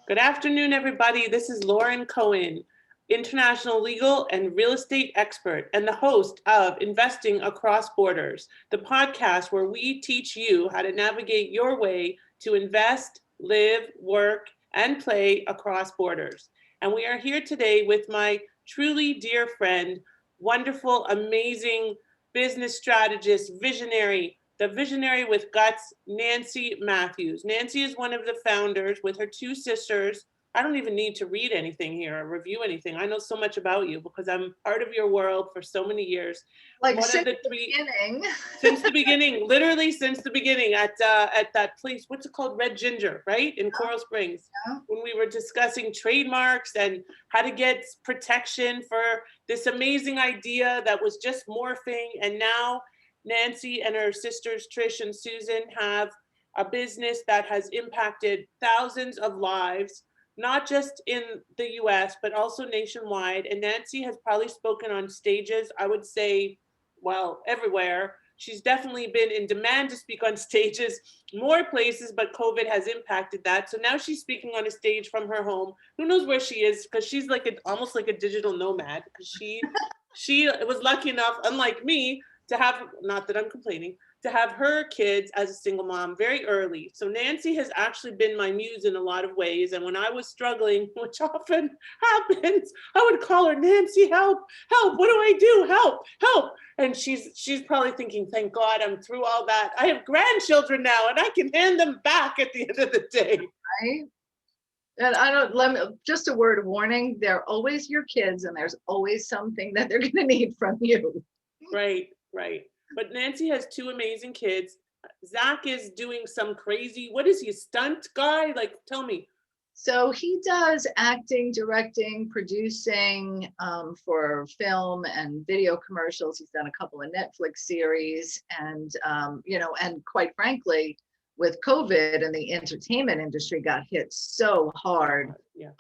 Good afternoon, everybody. This is Lauren Cohen, international legal and real estate expert and the host of Investing Across Borders, the podcast where we teach you how to navigate your way to invest, live, work, and play across borders. And we are here today with my truly dear friend, wonderful, amazing business strategist, visionary, the visionary with guts, Nancy Matthews. Nancy is one of the founders with her two sisters. I don't even need to read anything here or review anything. I know so much about you because I'm part of your world for so many years. Like One of since the the three, beginning. since the beginning, literally since the beginning at that place. What's it called? Red Ginger, right? In Coral Springs, Yeah. when we were discussing trademarks and how to get protection for this amazing idea that was just morphing. And now Nancy and her sisters, Trish and Susan, have a business that has impacted thousands of lives, not just in the US, but also nationwide. And Nancy has probably spoken on stages, I would say, well, everywhere. She's definitely been in demand to speak on stages, more places, but COVID has impacted that. So now she's speaking on a stage from her home. Who knows where she is? Because she's like almost like a digital nomad. Because she was lucky enough, unlike me, to have, not that I'm complaining, to have her kids as a single mom very early. So Nancy has actually been my muse in a lot of ways. And when I was struggling, which often happens, I would call her, Nancy, help, help, what do I do? Help, help. And she's probably thinking, thank God I'm through all that. I have grandchildren now and I can hand them back at the end of the day. Right. And I don't let me just a word of warning, they're always your kids and there's always something that they're gonna need from you. Right, right. But Nancy has two amazing kids. Zach is doing some crazy, what is he, a stunt guy? Like, tell me. So he does acting, directing, producing for film and video commercials. He's done a couple of Netflix series, and and quite frankly, with COVID and the entertainment industry got hit so hard. Yeah.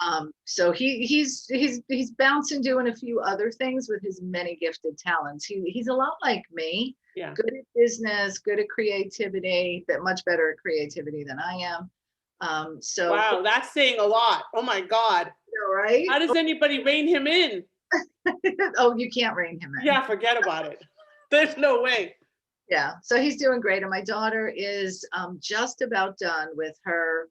So he's bouncing doing a few other things with his many gifted talents. He's a lot like me. Yeah. Good at business, good at creativity, but much better at creativity than I am. Wow, that's saying a lot. Oh my God. Right? How does anybody rein him in? Oh, you can't rein him in. Yeah, forget about it. There's no way. Yeah, so he's doing great. And my daughter is just about done with her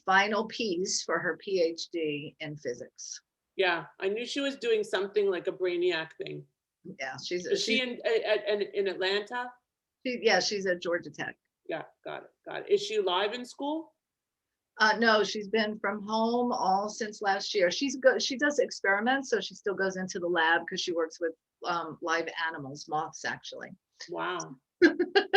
final piece for her PhD in physics. Yeah, I knew she was doing something like a brainiac thing. Yeah, Is she in Atlanta? She's at Georgia Tech. Yeah, got it. Is she live in school? No, she's been from home all since last year. She does experiments, so she still goes into the lab because she works with live animals, moths actually. Wow.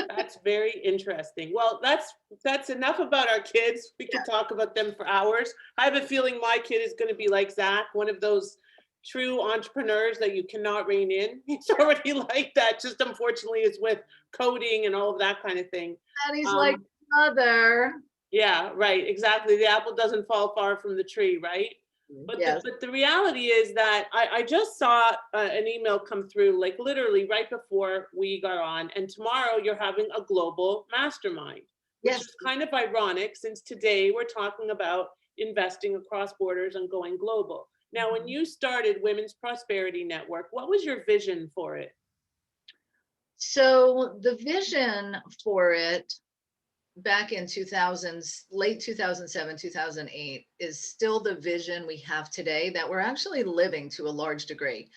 That's very interesting. Well, that's enough about our kids. We could talk about them for hours. I have a feeling my kid is going to be like Zach, one of those true entrepreneurs that you cannot rein in. He's already like that, just unfortunately is with coding and all of that kind of thing. And he's like, mother. Yeah, right, exactly. The apple doesn't fall far from the tree, right? But, yes. but the reality is that I just saw an email come through, like literally right before we got on, and tomorrow you're having a global mastermind, which is kind of ironic since today we're talking about investing across borders and going global. Now, when you started Women's Prosperity Network, what was your vision for it? So the vision for it back in 2000s, late 2007, 2008 is still the vision we have today that we're actually living to a large degree.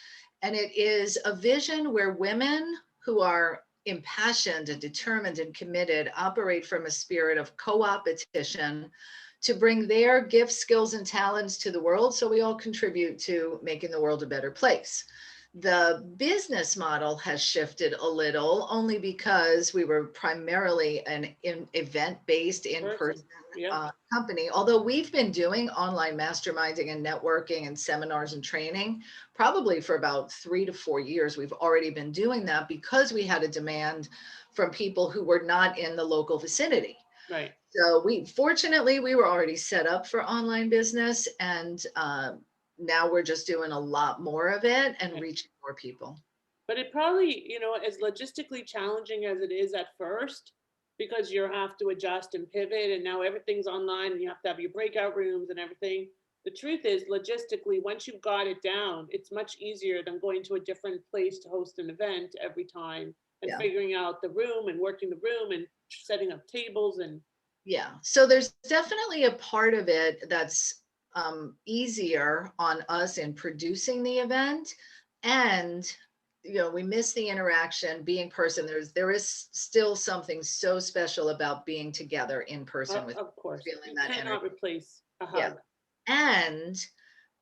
And it is a vision where women who are impassioned and determined and committed operate from a spirit of CoOp Petition to bring their gifts, skills, and talents to the world so we all contribute to making the world a better place. The business model has shifted a little only because we were primarily an event-based in-person company. Although we've been doing online masterminding and networking and seminars and training probably for about 3 to 4 years. We've already been doing that because we had a demand from people who were not in the local vicinity. Right. So fortunately, we were already set up for online business, and now we're just doing a lot more of it and reaching more people. But it probably, as logistically challenging as it is at first, because you have to adjust and pivot, and now everything's online and you have to have your breakout rooms and everything. The truth is, logistically, once you've got it down, it's much easier than going to a different place to host an event every time and Yeah. figuring out the room and working the room and setting up tables. And Yeah, so there's definitely a part of it that's easier on us in producing the event, and we miss the interaction, being person. There is still something so special about being together in person with of course, feeling you that cannot energy. replace a Yeah, hug. and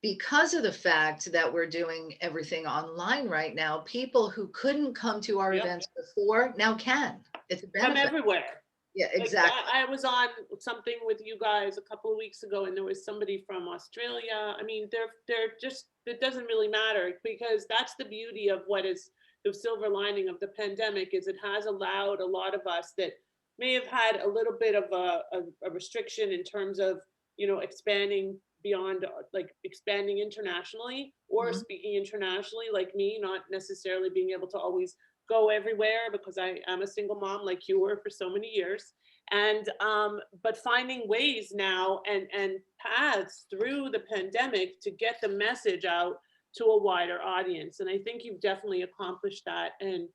because of the fact that we're doing everything online right now, people who couldn't come to our Yep. events before now can. It's a From benefit. everywhere. Yeah, Like exactly. I was on something with you guys a couple of weeks ago, and there was somebody from Australia. I mean, they're just, it doesn't really matter, because that's the beauty of what is the silver lining of the pandemic, is it has allowed a lot of us that may have had a little bit of a restriction in terms of, expanding beyond, like expanding internationally or Mhm. speaking internationally, like me, not necessarily being able to always go everywhere because I am a single mom like you were for so many years. And but finding ways now and paths through the pandemic to get the message out to a wider audience. And I think you've definitely accomplished that. And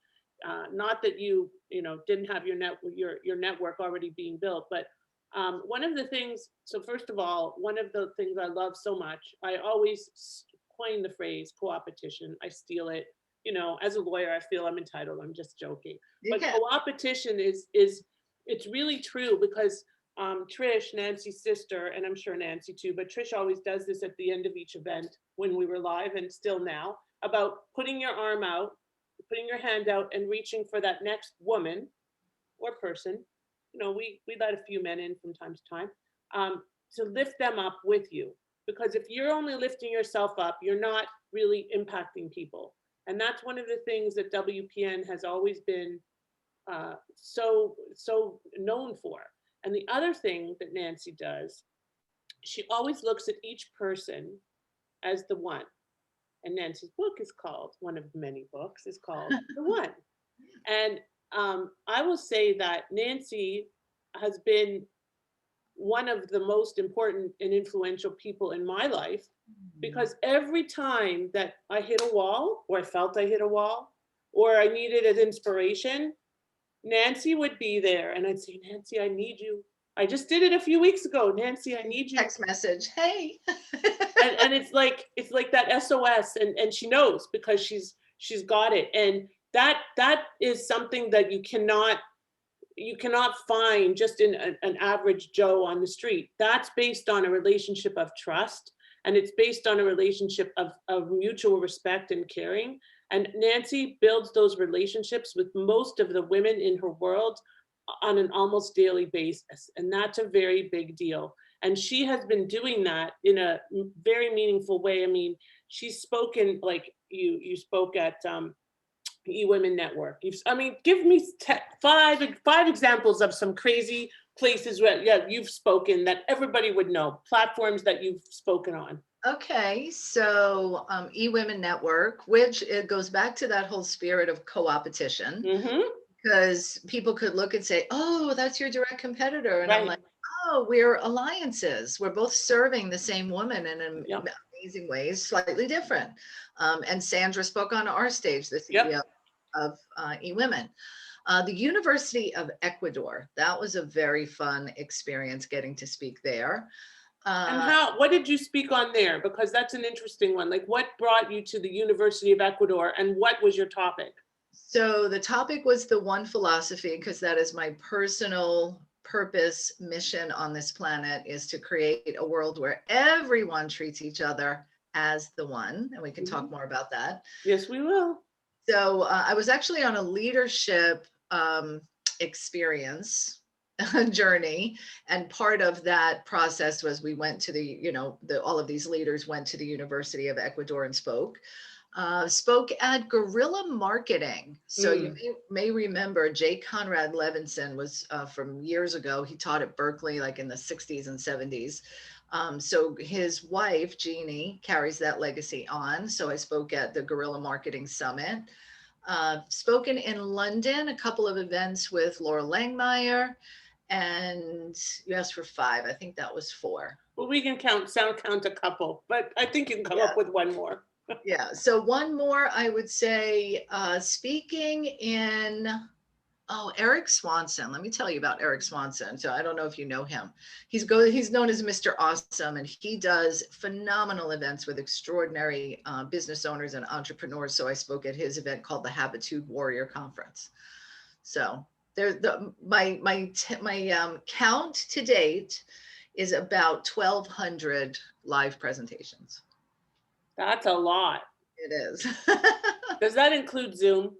not that you didn't have your network already being built, but one of the things, so first of all, one of the things I love so much, I always coin the phrase "CoOp Petition." I steal it. As a lawyer, I feel I'm entitled. I'm just joking. You But can. co-op petition is it's really true, because Trish, Nancy's sister, and I'm sure Nancy too, but Trish always does this at the end of each event when we were live, and still now, about putting your arm out, putting your hand out, and reaching for that next woman or person. We let a few men in from time to time, to lift them up with you. Because if you're only lifting yourself up, you're not really impacting people. And that's one of the things that WPN has always been so known for. And the other thing that Nancy does, she always looks at each person as the one. And Nancy's book is called, one of many books, is called The One. And I will say that Nancy has been one of the most important and influential people in my life, because every time that I hit a wall, or I felt I hit a wall, or I needed an inspiration, Nancy would be there, and I'd say, Nancy, I need you. I just did it a few weeks ago. Nancy, I need you. Text message, hey. And it's like that SOS, and she knows, because she's got it. And that is something that you cannot find just in an average Joe on the street. That's based on a relationship of trust, and it's based on a relationship of mutual respect and caring. And Nancy builds those relationships with most of the women in her world on an almost daily basis. And that's a very big deal. And she has been doing that in a very meaningful way. I mean, she's spoken, like you spoke at E-Women Network. I mean, give me five examples of some crazy places where, yeah, you've spoken that everybody would know, platforms that you've spoken on. Okay, so E-Women Network, which it goes back to that whole spirit of co-op petition, Mm-hmm. because people could look and say, oh, that's your direct competitor. And I'm Right. like, oh, we're alliances. We're both serving the same woman in Yep. amazing ways, slightly different. And Sandra spoke on our stage, the CEO Yep. of E-Women. The University of Ecuador, that was a very fun experience getting to speak there. And what did you speak on there? Because that's an interesting one. Like, what brought you to the University of Ecuador, and what was your topic? So the topic was the one philosophy, because that is my personal purpose, mission on this planet, is to create a world where everyone treats each other as the one. And we can talk more about that. Yes, we will. So I was actually on a leadership experience journey, and part of that process was we went to all of these leaders went to the University of Ecuador and spoke at guerrilla marketing. So you may remember Jay Conrad Levinson was from years ago. He taught at Berkeley like in the 60s and 70s. So his wife, Jeannie, carries that legacy on. So I spoke at the Guerrilla Marketing Summit. Spoken in London, a couple of events with Laura Langmeyer, and you asked for 5. I think that was 4. Well, we can count a couple, but I think you can come Yeah. up with one more. Yeah. So one more, I would say, speaking in, Eric Swanson. Let me tell you about Eric Swanson. So I don't know if you know him. He's known as Mr. Awesome, and he does phenomenal events with extraordinary business owners and entrepreneurs. So I spoke at his event called the Habitude Warrior Conference. So there, my count to date is about 1,200 live presentations. That's a lot. It is. Does that include Zoom?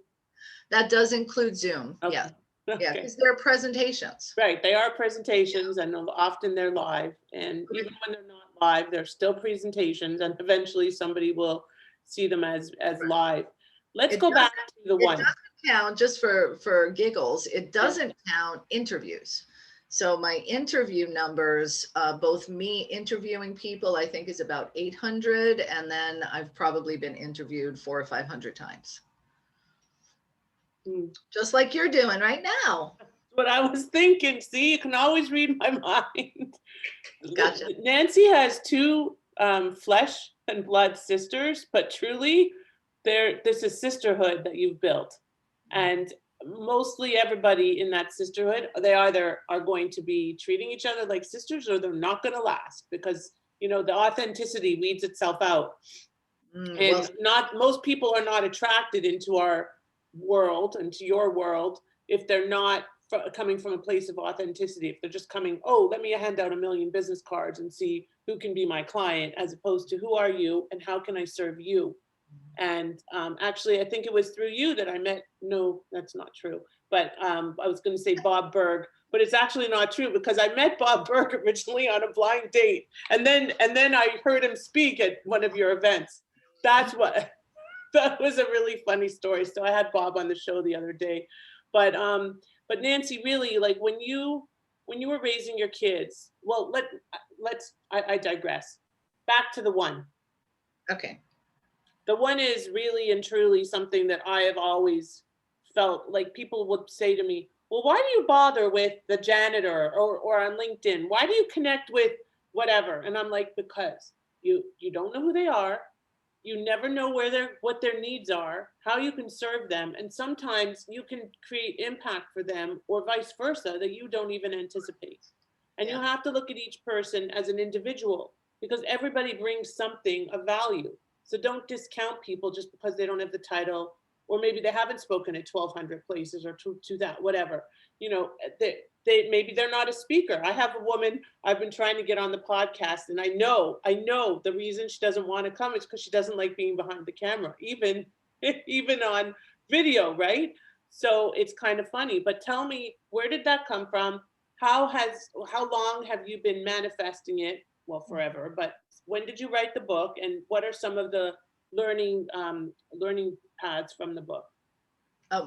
That does include Zoom. Okay. Yeah. Yeah, Okay. because they're presentations. Right, they are presentations and often they're live. And even when they're not live, they're still presentations and eventually somebody will see them as live. Let's go back to the It one. doesn't count, just for giggles, it doesn't count interviews. So my interview numbers, both me interviewing people, I think is about 800. And then I've probably been interviewed 400 or 500 times. Just like you're doing right now. What I was thinking. See, you can always read my mind. Gotcha. Nancy has 2 flesh and blood sisters, but truly, this is sisterhood that you've built. And mostly everybody in that sisterhood, they either are going to be treating each other like sisters or they're not going to last because, the authenticity weeds itself out. And most people are not attracted into our world, into your world, if they're not coming from a place of authenticity. If they're just coming, oh, let me hand out 1 million business cards and see who can be my client, as opposed to who are you and how can I serve you? And actually, I think it was through you that I met, no, that's not true. But I was going to say Bob Berg, but it's actually not true because I met Bob Berg originally on a blind date. And then I heard him speak at one of your events. That was a really funny story. So I had Bob on the show the other day. But Nancy, really, like when you were raising your kids, well, I digress. Back to the one. Okay. The one is really and truly something that I have always felt like people would say to me, well, why do you bother with the janitor or on LinkedIn? Why do you connect with whatever? And I'm like, because you don't know who they are. You never know what their needs are, how you can serve them. And sometimes you can create impact for them or vice versa that you don't even anticipate. And you have to look at each person as an individual because everybody brings something of value. So don't discount people just because they don't have the title, or maybe they haven't spoken at 1,200 places or to that, whatever. They maybe they're not a speaker. I have a woman I've been trying to get on the podcast, and I know the reason she doesn't want to come is because she doesn't like being behind the camera, even on video, right? So it's kind of funny. But tell me, where did that come from? How long have you been manifesting it? Well, forever, but when did you write the book, and what are some of the learning paths from the book?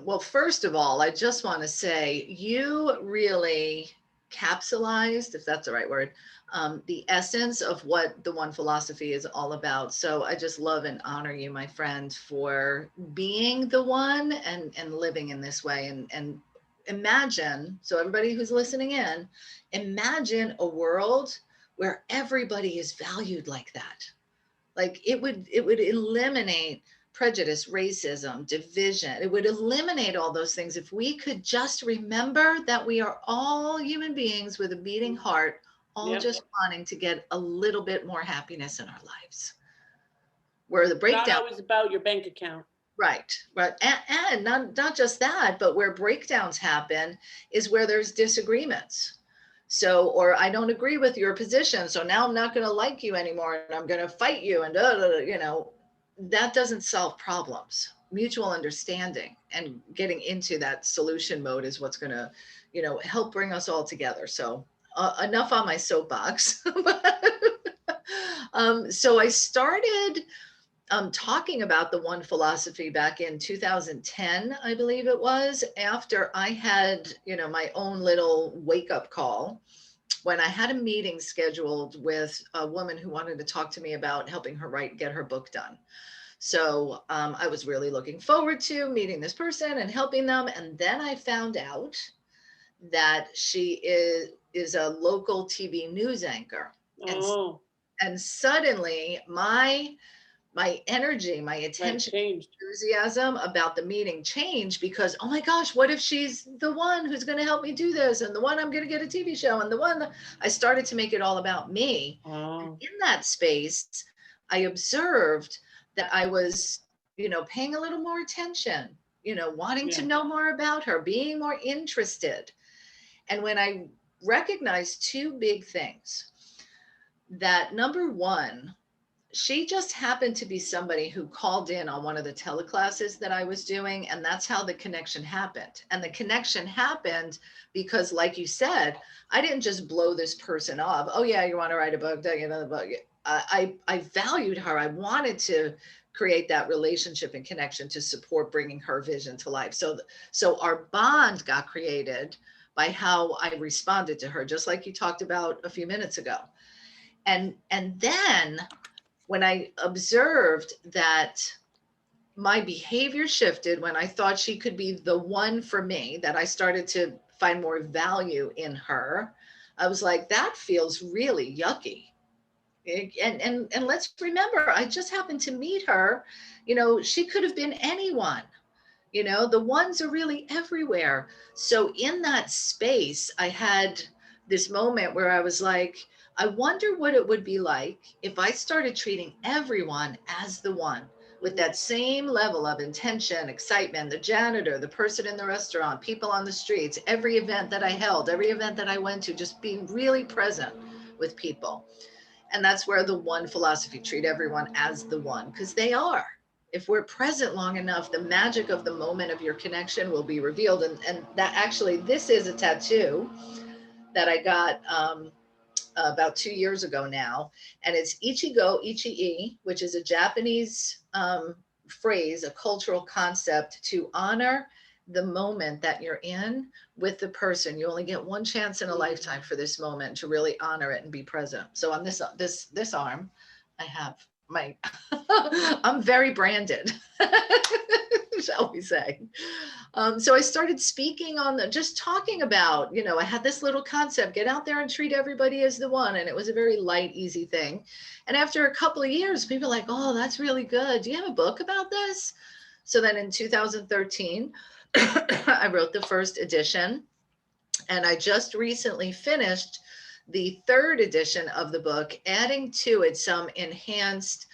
Well, first of all, I just want to say you really capsulized, if that's the right word, the essence of what the One Philosophy is all about. So I just love and honor you, my friend, for being the one and living in this way. And imagine, so everybody who's listening in, imagine a world where everybody is valued like that. Like it would eliminate prejudice, racism, division. It would eliminate all those things if we could just remember that we are all human beings with a beating heart, all just wanting to get a little bit more happiness in our lives. Where the breakdown, not always about your bank account. Right. And not just that, but where breakdowns happen is where there's disagreements. So, or I don't agree with your position, so now I'm not going to like you anymore and I'm going to fight you, and that doesn't solve problems. Mutual understanding and getting into that solution mode is what's going to, help bring us all together. So enough on my soapbox. So I started talking about the One Philosophy back in 2010, I believe it was, after I had, my own little wake up call when I had a meeting scheduled with a woman who wanted to talk to me about helping her get her book done. So I was really looking forward to meeting this person and helping them. And then I found out that she is a local TV news anchor. Oh, And suddenly my energy, my right, attention, changed. enthusiasm about the meeting changed because, oh my gosh, what if she's the one who's going to help me do this, and the one I'm going to get a TV show, and the one that I started to make it all about me. And Oh, in that space, I observed that I was, paying a little more attention, wanting to yeah. know more about her, being more interested. And when I recognized two big things, that number one, she just happened to be somebody who called in on one of the teleclasses that I was doing. And that's how the connection happened. And the connection happened because, like you said, I didn't just blow this person off. Oh, yeah, you want to write a book? Don't you know the book? I valued her. I wanted to create that relationship and connection to support bringing her vision to life. So our bond got created by how I responded to her, just like you talked about a few minutes ago. And then when I observed that my behavior shifted, when I thought she could be the one for me, that I started to find more value in her, I was like, that feels really yucky. And let's remember, I just happened to meet her. She could have been anyone. The ones are really everywhere. So in that space, I had this moment where I was like, I wonder what it would be like if I started treating everyone as the one, with that same level of intention, excitement, the janitor, the person in the restaurant, people on the streets, every event that I held, every event that I went to, just being really present with people. And that's where the one philosophy, treat everyone as the one, because they are. If we're present long enough, the magic of the moment of your connection will be revealed. And that actually, this is a tattoo that I got about 2 years ago now. And it's Ichigo Ichii, which is a Japanese phrase, a cultural concept to honor the moment that you're in with the person. You only get one chance in a lifetime for this moment to really honor it and be present. So on this arm, I have my I'm very branded, shall we say. So I started speaking on just talking about, I had this little concept, get out there and treat everybody as the one. And it was a very light, easy thing. And after a couple of years, people were like, oh, that's really good. Do you have a book about this? So then in 2013, I wrote the first edition. And I just recently finished the third edition of the book, adding to it some enhanced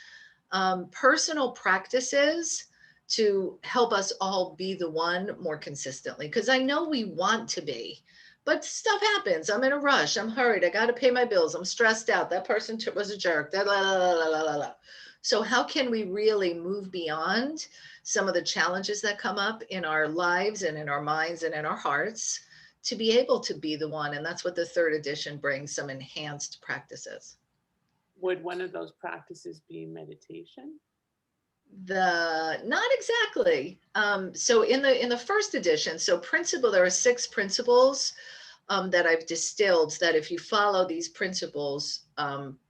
personal practices to help us all be the one more consistently. Because I know we want to be, but stuff happens. I'm in a rush. I'm hurried. I got to pay my bills. I'm stressed out. That person was a jerk. So how can we really move beyond some of the challenges that come up in our lives and in our minds and in our hearts to be able to be the one? And that's what the third edition brings, some enhanced practices. Would one of those practices be meditation? Not exactly. So in the first edition, there are 6 principles that I've distilled, that if you follow these principles,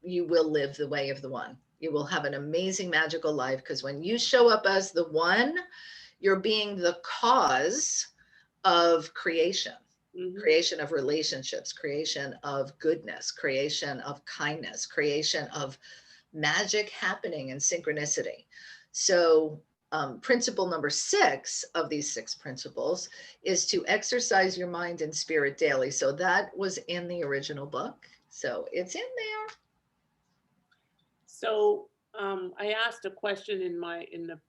you will live the way of the one. You will have an amazing, magical life, because when you show up as the one, you're being the cause of creation. Creation of relationships, creation of goodness, creation of kindness, creation of magic happening and synchronicity. So principle number 6 of these 6 principles is to exercise your mind and spirit daily. So that was in the original book. So it's in there. So I asked a question in the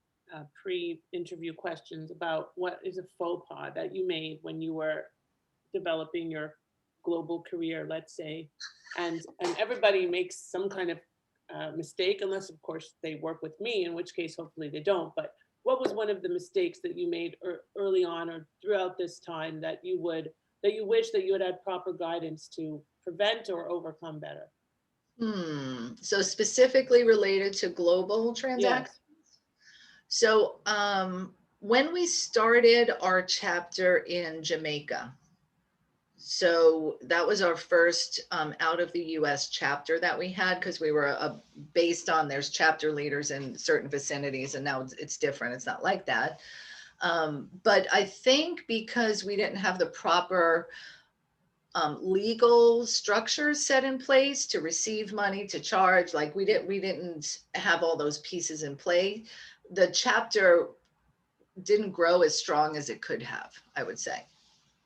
pre-interview questions about what is a faux pas that you made when you were developing your global career, let's say, and everybody makes some kind of mistake, unless of course they work with me, in which case hopefully they don't. But what was one of the mistakes that you made early on or throughout this time that you wish that you had proper guidance to prevent or overcome better? So specifically related to global transactions. Yes. So when we started our chapter in Jamaica, So that was our first out of the US chapter that we had, because we were based on, there's chapter leaders in certain vicinities, and now it's different. It's not like that. But I think because we didn't have the proper legal structures set in place to receive money, to charge, like we didn't have all those pieces in play, the chapter didn't grow as strong as it could have, I would say.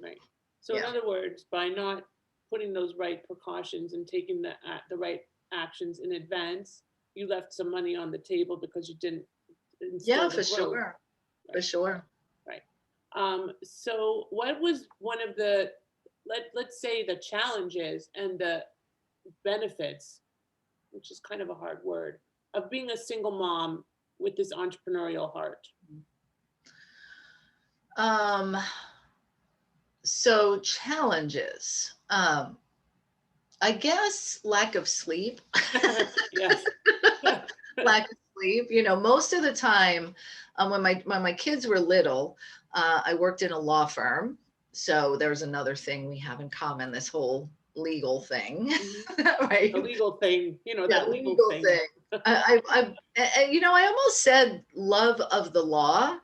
Right. So in Yeah. other words, by not putting those right precautions and taking the right actions in advance, you left some money on the table because you didn't Yeah, instill the for growth. sure. For Right. sure. Right. So what was one of the, let's say, the challenges and the benefits, which is kind of a hard word, of being a single mom with this entrepreneurial heart? Um, so challenges. I guess lack of sleep. Yes. Lack of sleep. You know, most of the time, when my kids were little, I worked in a law firm. So there's another thing we have in common, this whole legal thing, Mhm. right? The legal thing, Yeah, that legal legal thing. thing. You know, I almost said love of the law.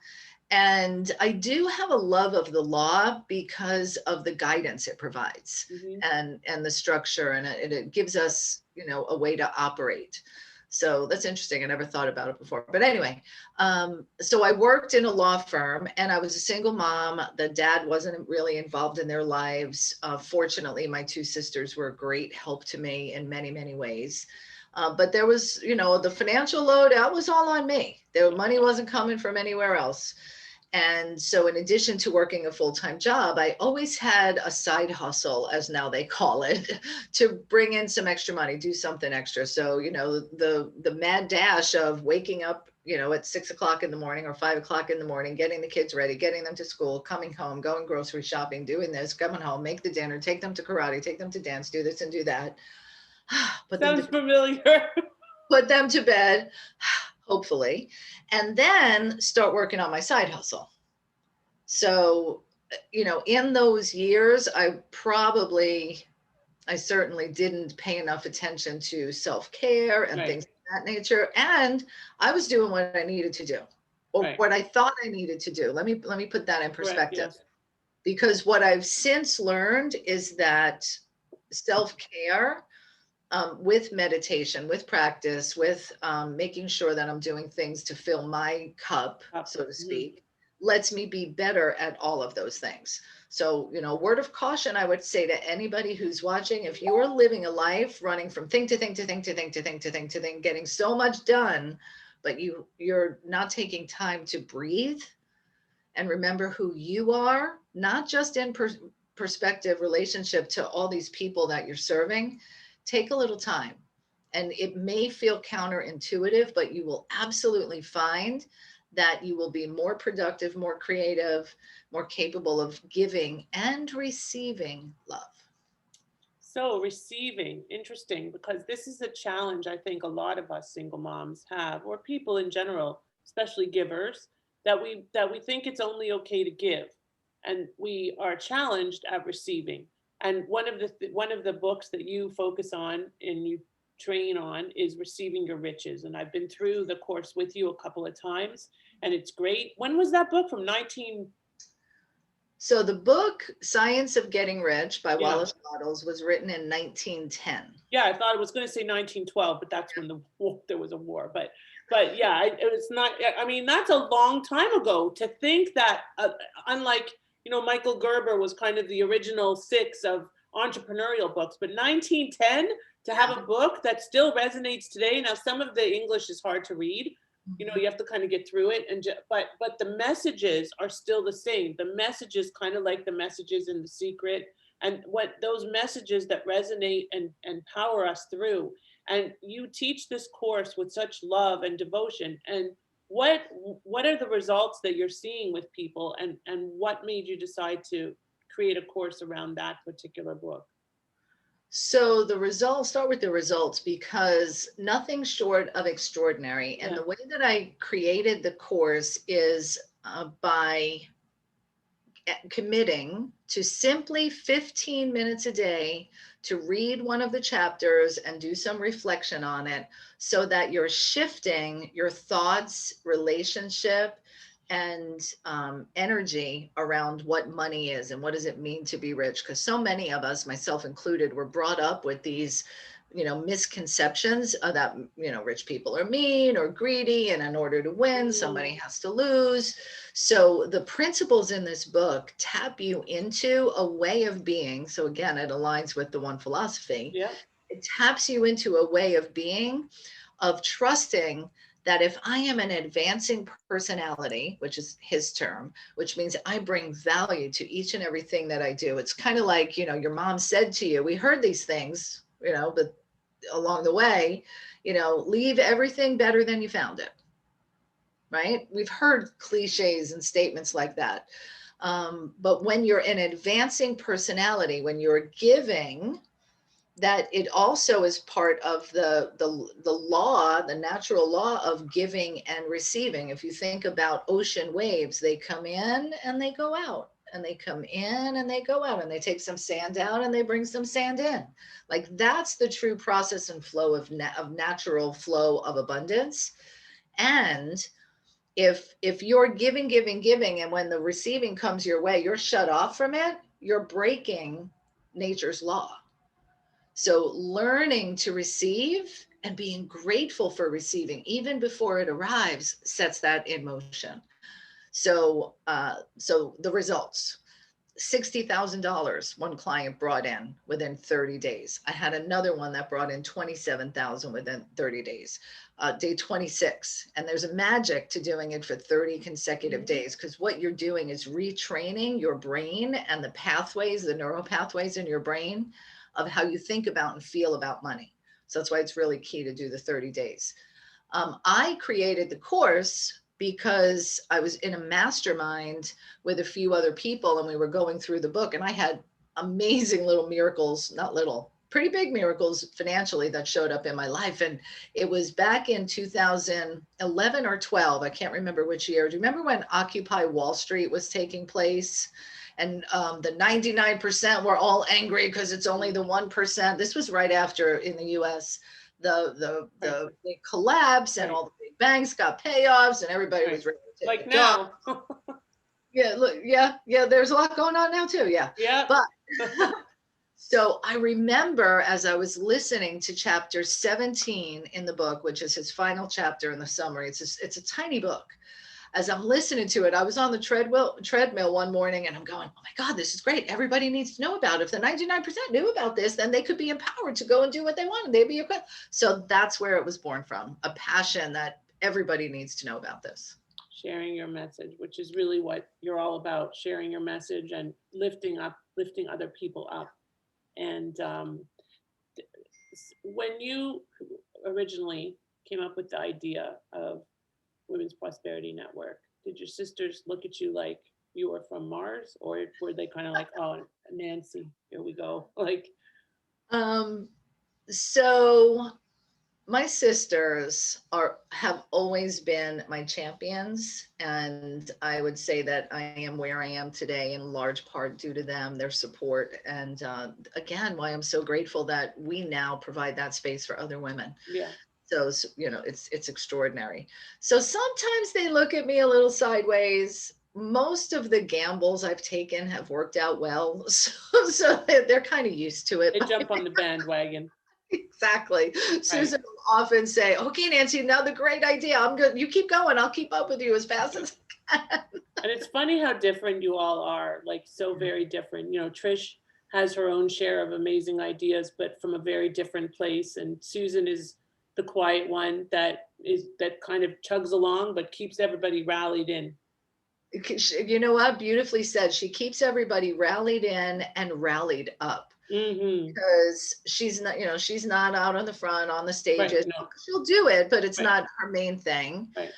And I do have a love of the law because of the guidance it provides, Mhm. and the structure, and it gives us, you know, a way to operate. So that's interesting. I never thought about it before. But anyway, so I worked in a law firm, and I was a single mom. The dad wasn't really involved in their lives. Fortunately, my two sisters were a great help to me in many, many ways. But there was, you know, the financial load, that was all on me. The money wasn't coming from anywhere else. And so, in addition to working a full-time job, I always had a side hustle, as now they call it, to bring in some extra money, do something extra. So, you know, the mad dash of waking up, you know, at 6 o'clock in the morning or 5 o'clock in the morning, getting the kids ready, getting them to school, coming home, going grocery shopping, doing this, coming home, make the dinner, take them to karate, take them to dance, do this and do that. Sounds familiar. Put them to bed, hopefully, and then start working on my side hustle. So, you know, in those years, I certainly didn't pay enough attention to self-care and Right. things of that nature. And I was doing what I needed to do, or Right. what I thought I needed to do. Let me put that in Correct. perspective. Yes. Because what I've since learned is that self-care, with meditation, with practice, with making sure that I'm doing things to fill my cup, Up. so to Mhm. speak, lets me be better at all of those things. So, you know, word of caution, I would say to anybody who's watching, if you're living a life running from thing to thing to thing to thing to thing to thing to thing, getting so much done, but you're not taking time to breathe and remember who you are, not just in perspective relationship to all these people that you're serving, take a little time. And it may feel counterintuitive, but you will absolutely find that you will be more productive, more creative, more capable of giving and receiving love. So receiving, interesting, because this is a challenge I think a lot of us single moms have, or people in general, especially givers, that we think it's only okay to give, and we are challenged at receiving. And one of the books that you focus on and you train on is Receiving Your Riches. And I've been through the course with you a couple of times, and it's great. When was that book? From 19? So the book Science of Getting Rich by Yeah. Wallace Wattles was written in 1910. Yeah, I thought it was going to say 1912, but that's when there was a war. But yeah, it was not. I mean, that's a long time ago. To think that, unlike Michael Gerber was kind of the original six of entrepreneurial books, but 1910 to have Yeah. a book that still resonates today. Now, some of the English is hard to read. You have to kind of get through it, but the messages are still the same. The messages, kind of like the messages in The Secret, and what those messages that resonate and power us through. And you teach this course with such love and devotion. And what are the results that you're seeing with people, and what made you decide to create a course around that particular book? So the results, start with the results, because nothing short of extraordinary. And Yeah. the way that I created the course is by committing to simply 15 minutes a day to read one of the chapters and do some reflection on it, so that you're shifting your thoughts, relationship, and energy around what money is and what does it mean to be rich. Because so many of us, myself included, were brought up with these misconceptions that rich people are mean or greedy, and in order to win somebody has to lose. So the principles in this book tap you into a way of being. So again, it aligns with the one philosophy. Yeah. It taps you into a way of being, of trusting that if I am an advancing personality, which is his term, which means I bring value to each and everything that I do. It's kind of like, your mom said to you, we heard these things, but along the way, leave everything better than you found it. Right? We've heard cliches and statements like that. But when you're an advancing personality, when you're giving, that it also is part of the law, the natural law of giving and receiving. If you think about ocean waves, they come in and they go out, and they come in and they go out, and they take some sand out and they bring some sand in. Like, that's the true process and flow of natural flow of abundance. And if you're giving, and when the receiving comes your way, you're shut off from it, you're breaking nature's law. So learning to receive and being grateful for receiving, even before it arrives, sets that in motion. So the results, $60,000 one client brought in within 30 days. I had another one that brought in 27,000 within 30 days, day 26. And there's a magic to doing it for 30 consecutive days, because what you're doing is retraining your brain and the pathways, the neural pathways in your brain of how you think about and feel about money. So that's why it's really key to do the 30 days. I created the course because I was in a mastermind with a few other people, and we were going through the book, and I had amazing little miracles, not little, pretty big miracles financially that showed up in my life. And it was back in 2011 or 12. I can't remember which year. Do you remember when Occupy Wall Street was taking place? And the 99% were all angry because it's only the 1%. This was right after, in the US, the collapse, and all the big banks got payoffs, and everybody was ready to like now. Yeah, look, yeah, there's a lot going on now too. Yeah. But so I remember, as I was listening to chapter 17 in the book, which is his final chapter in the summary, it's a tiny book. As I'm listening to it, I was on the treadmill one morning, and I'm going, oh my God, this is great. Everybody needs to know about it. If the 99% knew about this, then they could be empowered to go and do what they want, and they'd be equipped. So that's where it was born from, a passion that everybody needs to know about this. Sharing your message, which is really what you're all about, sharing your message and lifting other people up. And when you originally came up with the idea of Women's Prosperity Network, did your sisters look at you like you were from Mars, or were they kind of like, oh, Nancy, here we go? Like, so my sisters have always been my champions, and I would say that I am where I am today in large part due to them, their support, and again, why I'm so grateful that we now provide that space for other women. Yeah. So it's extraordinary. So sometimes they look at me a little sideways. Most of the gambles I've taken have worked out well, so they're kind of used to it. They jump on the bandwagon. Exactly. Susan will often say, okay, Nancy, now the great idea. I'm good. You keep going. I'll keep up with you as fast as I can. And it's funny how different you all are, like so very different. Trish has her own share of amazing ideas, but from a very different place. And Susan is the quiet one that kind of chugs along, but keeps everybody rallied in. You know what? Beautifully said. She keeps everybody rallied in and rallied up. Because she's not out on the front on the stages. Right, no. She'll do it, but it's not her main thing. Right.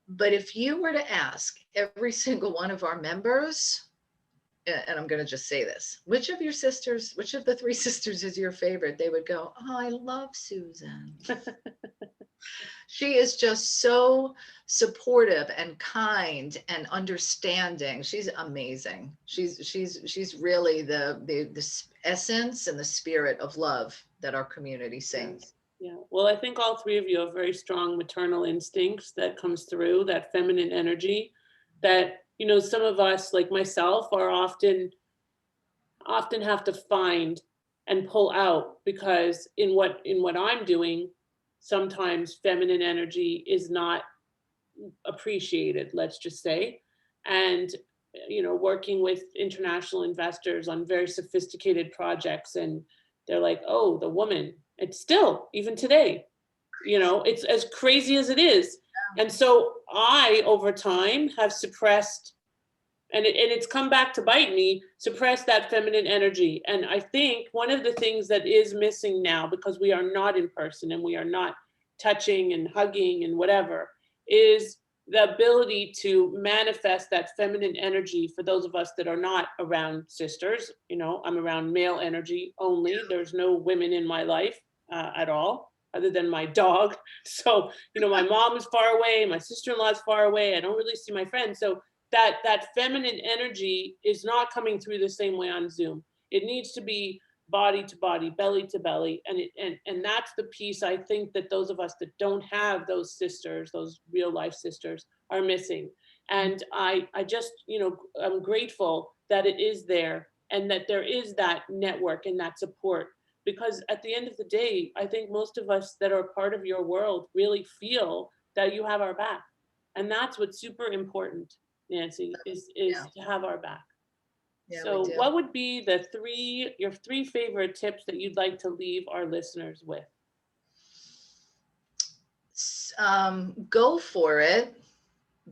But if you were to ask every single one of our members, and I'm going to just say this, which of the three sisters is your favorite? They would go, oh, I love Susan. She is just so supportive and kind and understanding. She's amazing. She's really the essence and the spirit of love that our community sings. Yeah. Well, I think all three of you have very strong maternal instincts that comes through, that feminine energy that, you know, some of us like myself are often have to find and pull out, because in what I'm doing, sometimes feminine energy is not appreciated, let's just say. And you know, working with international investors on very sophisticated projects, and they're like, oh, the woman. It's still, even today, you know, it's as crazy as it is. And so I over time have suppressed, and it's come back to bite me, suppress that feminine energy. And I think one of the things that is missing now, because we are not in person and we are not touching and hugging and whatever, is the ability to manifest that feminine energy for those of us that are not around sisters. You know, I'm around male energy only. There's no women in my life at all, other than my dog. So, you know, my mom is far away, my sister-in-law is far away. I don't really see my friends. So that feminine energy is not coming through the same way on Zoom. It needs to be body to body, belly to belly. And that's the piece I think that those of us that don't have those sisters, those real life sisters, are missing. And I just, you know, I'm grateful that it is there and that there is that network and that support. Because at the end of the day, I think most of us that are part of your world really feel that you have our back. And that's what's super important, Nancy, is Yeah. to have our back. Yeah, we So do. what would be your three favorite tips that you'd like to leave our listeners with? Go for it,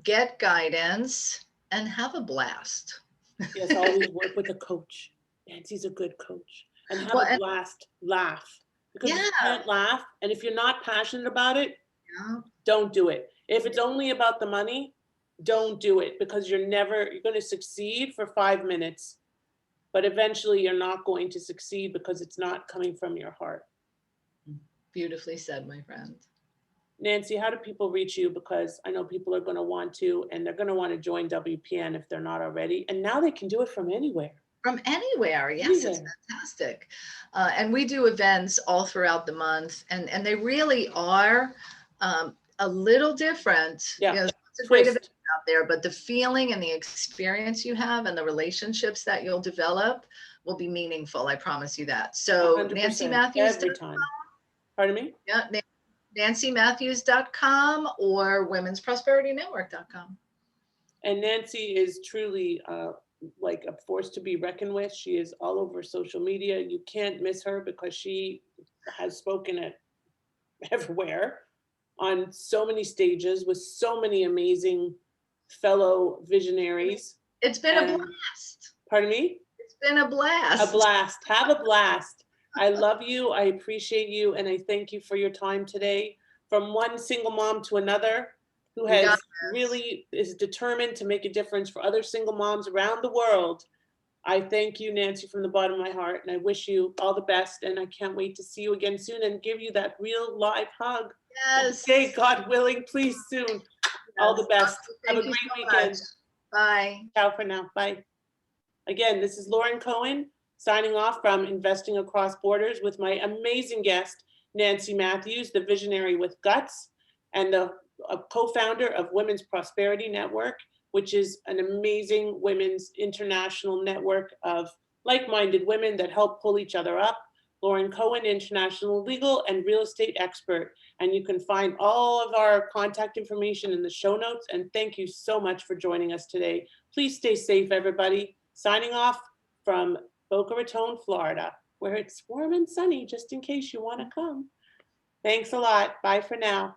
get guidance, and have a blast. Yes, always work with a coach. Nancy's a good coach. And have Well, a and blast, laugh. Because if you yeah, can't laugh, and if you're not passionate about it, yeah, don't do it. If it's only about the money, don't do it, because you're going to succeed for 5 minutes, but eventually you're not going to succeed because it's not coming from your heart. beautifully said, my friend. Nancy, how do people reach you? Because I know people are going to want to, and they're going to want to join WPN if they're not already. And now they can do it from anywhere. From anywhere. Yes, it's Anywhere. fantastic. And we do events all throughout the month, and they really are a little different. Yeah. You know, it's a great event Twist. out there, but the feeling and the experience you have and the relationships that you'll develop will be meaningful. I promise you that. So 100%. Nancy Matthews. Every time. Pardon me? Yeah, nancymatthews.com or womensprosperitynetwork.com. And Nancy is truly like a force to be reckoned with. She is all over social media. You can't miss her because she has spoken at everywhere on so many stages with so many amazing fellow visionaries. It's been a And blast. pardon me? It's been a blast. A blast. Have a blast. I love you. I appreciate you. And I thank you for your time today. From one single mom to another who You got has really is determined to make a difference for other single moms around the world. I thank you, Nancy, from the bottom of my heart. And I wish you all the best. And I can't wait to see you again soon and give you that real live hug. Yes. Okay, God willing, please soon. Yes. All the best. Have a great weekend. Much. Bye. Ciao for now. Bye. Again, this is Lauren Cohen signing off from Investing Across Borders with my amazing guest, Nancy Matthews, the visionary with guts and the co-founder of Women's Prosperity Network, which is an amazing women's international network of like-minded women that help pull each other up. Lauren Cohen, international legal and real estate expert. And you can find all of our contact information in the show notes. And thank you so much for joining us today. Please stay safe, everybody. Signing off from Boca Raton, Florida, where it's warm and sunny, just in case you want to come. Thanks a lot. Bye for now.